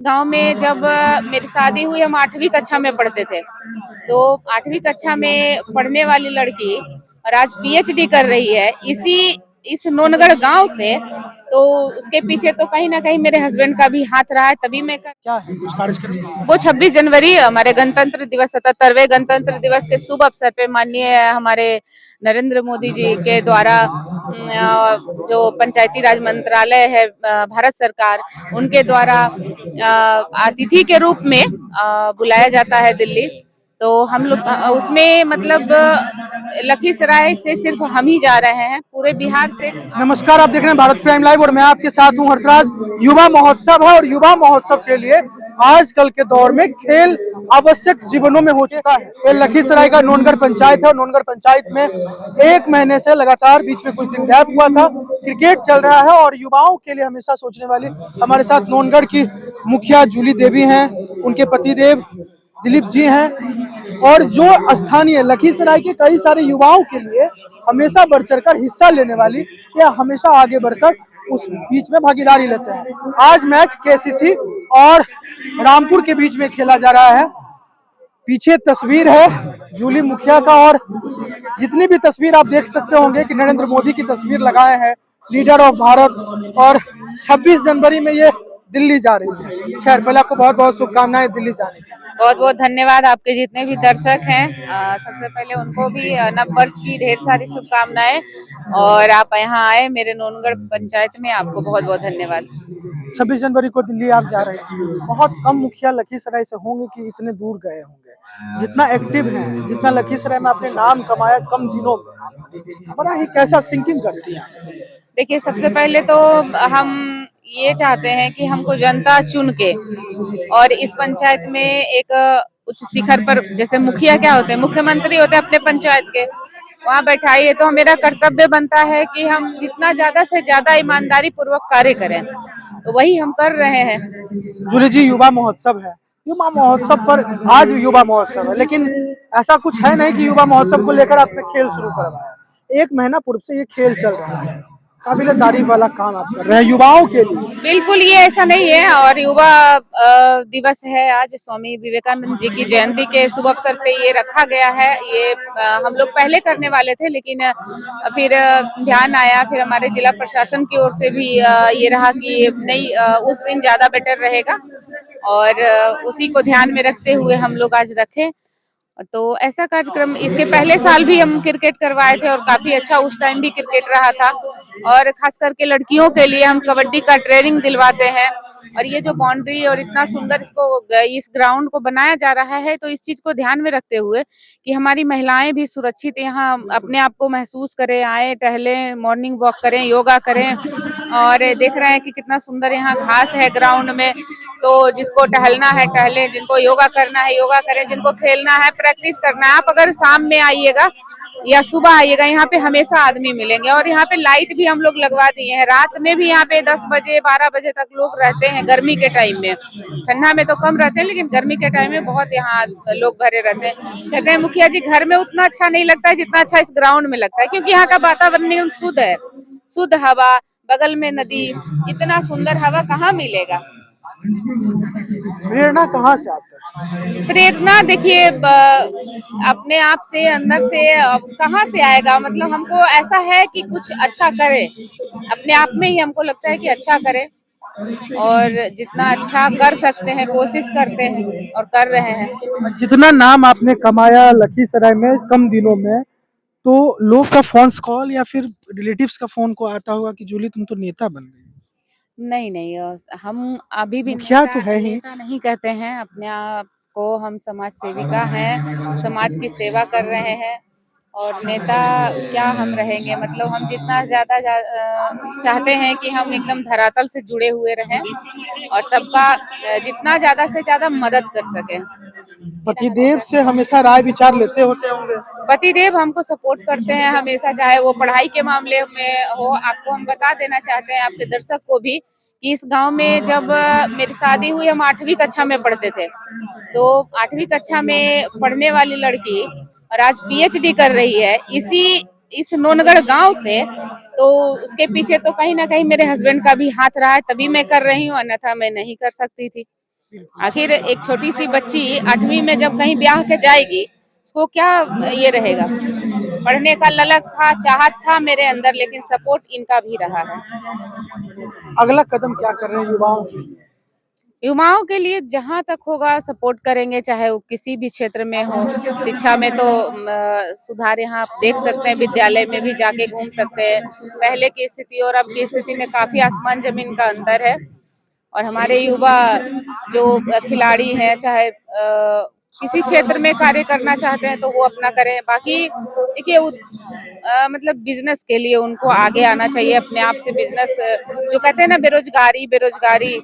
गांव में जब मेरी शादी हुई, हम 8वीं कक्षा में पढ़ते थे। तो 8वीं कक्षा में पढ़ने वाली लड़की और आज पीएचडी कर रही है इस नोनगढ़ गांव से। तो उसके पीछे तो कहीं ना कहीं मेरे हस्बैंड का भी हाथ रहा है, तभी मैं क्या है कुछ कार्यक्रम? वो 26 जनवरी हमारे गणतंत्र दिवस 77वें गणतंत्र दिवस के शुभ अवसर पे माननीय हमारे नरेंद्र मोदी जी के द्वारा जो पंचायती राज मंत्रालय है, भारत सरकार, उनके द्वारा अतिथि के रूप में बुलाया जाता है दिल्ली। तो हम लोग उसमें मतलब लखीसराय से सिर्फ हम ही जा रहे हैं, पूरे बिहार से। नमस्कार, आप देख रहे हैं भारत प्राइम लाइव और मैं आपके साथ हूं हर्षराज। युवा महोत्सव है और युवा महोत्सव के लिए आजकल के दौर में खेल आवश्यक जीवनों में हो चुका है। ये लखीसराय का नोनगढ़ पंचायत है और नोनगढ़ पंचायत में 1 महीने से लगातार बीच में कुछ दिन गैप हुआ था, क्रिकेट चल रहा है और युवाओं के लिए हमेशा सोचने वाली हमारे साथ नोनगढ़ की मुखिया जूली देवी हैं, उनके पतिदेव दिलीप जी हैं और जो स्थानीय लखीसराय के कई सारे युवाओं के लिए हमेशा बढ़ चढ़कर हिस्सा लेने वाली या हमेशा आगे बढ़कर उस बीच में भागीदारी लेते हैं। आज मैच केसीसी और रामपुर के बीच में खेला जा रहा है। पीछे तस्वीर है जूली मुखिया का और जितनी भी तस्वीर आप देख सकते होंगे कि नरेंद्र मोदी की तस्वीर लगाए हैं, लीडर ऑफ भारत, और 26 जनवरी में ये दिल्ली जा रही है। खैर, पहले आपको बहुत बहुत शुभकामनाएं दिल्ली जाने की। बहुत बहुत धन्यवाद आपके जितने भी दर्शक हैं। सबसे पहले उनको भी नव वर्ष की ढेर सारी शुभकामनाएं। और आप यहाँ आए मेरे नोनगढ़ पंचायत में, आपको बहुत बहुत धन्यवाद। 26 जनवरी को दिल्ली आप जा रहे हैं। बहुत कम मुखिया लखीसराय से होंगे कि इतने दूर गए होंगे। जितना एक्टिव हैं, जितना लखीसराय में आपने नाम कमाया कम दिनों में, बड़ा ही कैसा सिंकिंग करती है। देखिए, सबसे पहले तो हम ये चाहते हैं कि हमको जनता चुन के और इस पंचायत में एक उच्च शिखर पर, जैसे मुखिया क्या होते हैं, मुख्यमंत्री होते हैं अपने पंचायत के, वहाँ बैठाइए। तो मेरा कर्तव्य बनता है कि हम जितना ज्यादा से ज्यादा ईमानदारी पूर्वक कार्य करें, तो वही हम कर रहे हैं। जूली जी, युवा महोत्सव है, युवा महोत्सव पर आज युवा महोत्सव है, लेकिन ऐसा कुछ है नहीं कि युवा महोत्सव को लेकर आपने खेल शुरू करवाया। 1 महीना पूर्व से ये खेल चल रहा है, काबिले तारीफ वाला काम आप कर रहे हैं युवाओं के लिए। बिल्कुल, ये ऐसा नहीं है। और युवा दिवस है आज, स्वामी विवेकानंद जी की जयंती के शुभ अवसर पे ये रखा गया है। ये हम लोग पहले करने वाले थे, लेकिन फिर ध्यान आया, फिर हमारे जिला प्रशासन की ओर से भी ये रहा कि नहीं, उस दिन ज्यादा बेटर रहेगा, और उसी को ध्यान में रखते हुए हम लोग आज रखे। तो ऐसा कार्यक्रम इसके पहले साल भी हम क्रिकेट करवाए थे और काफी अच्छा उस टाइम भी क्रिकेट रहा था। और खास करके लड़कियों के लिए हम कबड्डी का ट्रेनिंग दिलवाते हैं। और ये जो बाउंड्री और इतना सुंदर इस ग्राउंड को बनाया जा रहा है, तो इस चीज को ध्यान में रखते हुए कि हमारी महिलाएं भी सुरक्षित यहाँ अपने आप को महसूस करें, आए, टहलें, मॉर्निंग वॉक करें, योगा करें। और देख रहे हैं कि कितना सुंदर यहाँ घास है ग्राउंड में, तो जिसको टहलना है टहले, जिनको योगा करना है योगा करें, जिनको खेलना है प्रैक्टिस करना है। आप अगर शाम में आइएगा या सुबह आइएगा, यहाँ पे हमेशा आदमी मिलेंगे। और यहाँ पे लाइट भी हम लोग लगवा दिए हैं, रात में भी यहाँ पे 10 बजे 12 बजे तक लोग रहते हैं गर्मी के टाइम में। ठंडा में तो कम रहते हैं, लेकिन गर्मी के टाइम में बहुत यहाँ लोग भरे रहते हैं। कहते हैं मुखिया जी, घर में उतना अच्छा नहीं लगता है जितना अच्छा इस ग्राउंड में लगता है, क्योंकि यहाँ का वातावरण एकदम शुद्ध है, शुद्ध हवा, बगल में नदी, इतना सुंदर हवा कहाँ मिलेगा। प्रेरणा कहाँ से आता है? प्रेरणा देखिए, अपने आप से, अंदर से। कहाँ से आएगा, मतलब हमको ऐसा है कि कुछ अच्छा करे, अपने आप में ही हमको लगता है कि अच्छा करे, और जितना अच्छा कर सकते हैं कोशिश करते हैं और कर रहे हैं। जितना नाम आपने कमाया लखीसराय में कम दिनों में, तो लोग का फोन कॉल या फिर रिलेटिव्स का फोन को आता होगा कि जूली तुम तो नेता बन गई। नहीं नहीं, हम अभी भी मुखिया तो है ही। नेता नहीं कहते हैं अपने आप को। हम समाज सेविका हैं, समाज की सेवा कर रहे हैं। और नेता क्या हम रहेंगे, मतलब हम जितना ज्यादा चाहते हैं कि हम एकदम धरातल से जुड़े हुए रहें और सबका जितना ज्यादा से ज्यादा मदद कर सके। पतिदेव से हमेशा राय विचार लेते होते होंगे। पतिदेव हमको सपोर्ट करते हैं हमेशा, चाहे वो पढ़ाई के मामले में हो। आपको हम बता देना चाहते हैं, आपके दर्शक को भी, कि इस गांव में जब मेरी शादी हुई, हम 8वीं कक्षा में पढ़ते थे। तो 8वीं कक्षा में पढ़ने वाली लड़की और आज पीएचडी कर रही है इस नोनगढ़ गांव से। तो उसके पीछे तो कहीं ना कहीं मेरे हस्बैंड का भी हाथ रहा है, तभी मैं कर रही हूँ, अन्यथा मैं नहीं कर सकती थी। आखिर एक छोटी सी बच्ची 8वीं में जब कहीं ब्याह के जाएगी, उसको क्या ये रहेगा। पढ़ने का ललक था, चाहत था मेरे अंदर, लेकिन सपोर्ट इनका भी रहा है। अगला कदम क्या कर रहे हैं युवाओं के लिए? युवाओं के लिए जहाँ तक होगा सपोर्ट करेंगे, चाहे वो किसी भी क्षेत्र में हो। शिक्षा में तो सुधार यहाँ आप देख सकते हैं, विद्यालय में भी जाके घूम सकते हैं। पहले की स्थिति और अब की स्थिति में काफी आसमान जमीन का अंतर है। और हमारे युवा जो खिलाड़ी हैं, चाहे किसी क्षेत्र में कार्य करना चाहते हैं तो वो अपना करें। बाकी देखिए मतलब बिजनेस के लिए उनको आगे आना चाहिए, अपने आप से बिजनेस जो कहते हैं ना बेरोजगारी बेरोजगारी,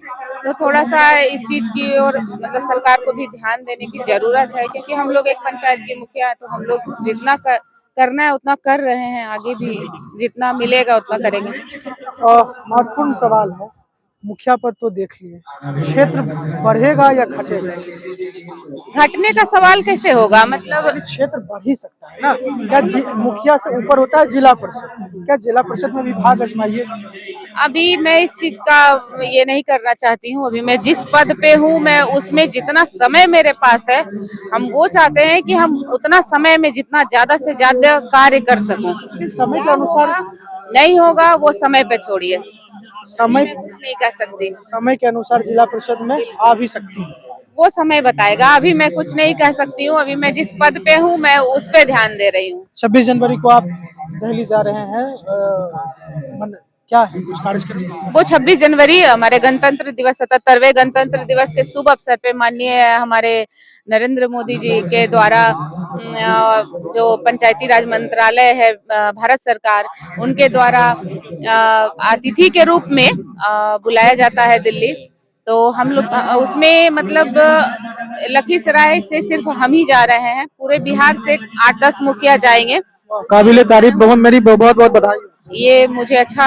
तो थोड़ा सा इस चीज की और मतलब सरकार को भी ध्यान देने की जरूरत है, क्योंकि हम लोग एक पंचायत के मुखिया हैं, तो हम लोग जितना करना है उतना कर रहे हैं, आगे भी जितना मिलेगा उतना करेंगे। महत्वपूर्ण सवाल है, मुखिया पद तो देख लिए, क्षेत्र बढ़ेगा या घटेगा? घटने का सवाल कैसे होगा, मतलब क्षेत्र बढ़ ही सकता है ना। क्या मुखिया से ऊपर होता है जिला परिषद? क्या जिला परिषद में विभाग आजमाइए? अभी मैं इस चीज का ये नहीं करना चाहती हूँ। अभी मैं जिस पद पे हूँ, मैं उसमें जितना समय मेरे पास है, हम वो चाहते हैं कि हम उतना समय में जितना ज्यादा से ज्यादा कार्य कर सकूं। समय के अनुसार नहीं होगा वो समय पे छोड़िए, समय मैं कुछ नहीं कह सकती। समय के अनुसार जिला परिषद में आ भी सकती है। वो समय बताएगा, अभी मैं कुछ नहीं कह सकती हूँ। अभी मैं जिस पद पे हूँ मैं उस पे ध्यान दे रही हूँ। 26 जनवरी को आप दिल्ली जा रहे हैं, क्या है कुछ कार्यक्रम? वो 26 जनवरी हमारे गणतंत्र दिवस 77वें गणतंत्र दिवस के शुभ अवसर पे माननीय हमारे नरेंद्र मोदी जी के द्वारा जो पंचायती राज मंत्रालय है भारत सरकार, उनके द्वारा अतिथि के रूप में बुलाया जाता है दिल्ली। तो हम लोग उसमें मतलब लखीसराय से सिर्फ हम ही जा रहे हैं, पूरे बिहार से 8-10 मुखिया जाएंगे। काबिले तारीफ, बहुत मेरी बहुत बहुत बधाई। ये मुझे अच्छा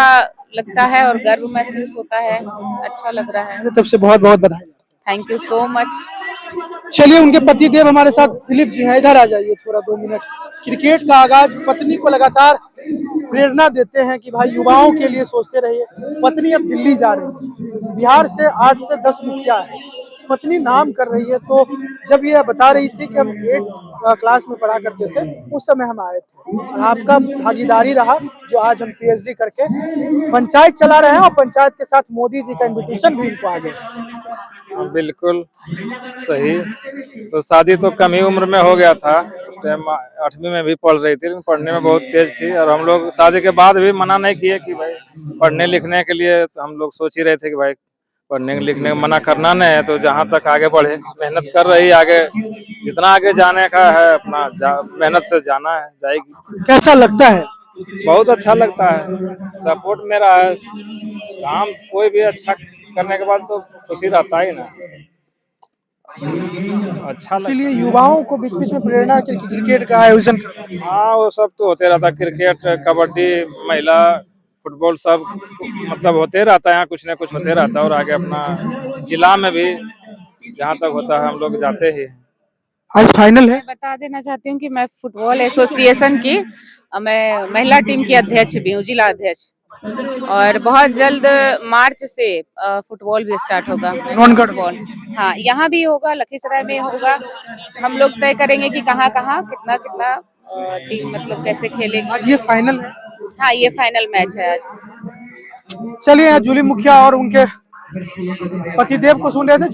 लगता है और गर्व महसूस होता है, अच्छा लग रहा है। तब से बहुत बहुत बधाई। Thank you so much. चलिए, उनके पति देव हमारे साथ दिलीप जी हैं, इधर आ जाइए थोड़ा 2 मिनट। क्रिकेट का आगाज, पत्नी को लगातार प्रेरणा देते हैं कि भाई युवाओं के लिए सोचते रहिए। पत्नी अब दिल्ली जा रही है, बिहार से 8 से 10 मुखिया है, पत्नी नाम कर रही है। तो जब ये बता रही थी कि हम 8 क्लास में पढ़ा करते थे, उस समय हम आए थे, और आपका भागीदारी रहा जो आज हम पीएचडी करके पंचायत चला रहे हैं, और पंचायत के साथ मोदी जी का इन्विटेशन भी इनको आ गया। बिल्कुल सही। तो शादी तो कम ही उम्र में हो गया था, उस टाइम 8वीं में भी पढ़ रही थी, लेकिन पढ़ने में बहुत तेज थी। और हम लोग शादी के बाद भी मना नहीं किए कि भाई पढ़ने लिखने के लिए, तो हम लोग सोच ही रहे थे कि भाई पढ़ने लिखने में मना करना नहीं है, तो जहाँ तक आगे बढ़े, मेहनत कर रही, आगे जितना आगे जाने का है अपना मेहनत से जाना है, जाएगी। कैसा लगता है? बहुत अच्छा लगता है, सपोर्ट मेरा है। काम कोई भी अच्छा करने के बाद तो खुशी रहता ही ना, अच्छा लगता इसीलिए युवाओं को बीच बीच में प्रेरणा के क्रिकेट का आयोजन। हाँ, वो सब तो होते रहता, क्रिकेट, कबड्डी, महिला फुटबॉल सब मतलब होते रहता है, यहाँ कुछ न कुछ होते रहता है। और आगे अपना जिला में भी जहाँ तक होता है हम लोग जाते ही। आज फाइनल है। मैं बता देना चाहती हूँ कि मैं फुटबॉल एसोसिएशन की मैं महिला टीम की अध्यक्ष भी हूँ, जिला अध्यक्ष। और बहुत जल्द मार्च से फुटबॉल भी स्टार्ट होगा, फुटबॉल। हाँ, यहाँ भी होगा, लखीसराय में होगा। हम लोग तय करेंगे कि कहाँ कहाँ कितना कितना टीम मतलब कैसे खेलेगी। आज ये फाइनल है। हाँ, ये फाइनल मैच है आज। चलिए, जूली मुखिया और उनके पतिदेव को सुन रहे थे।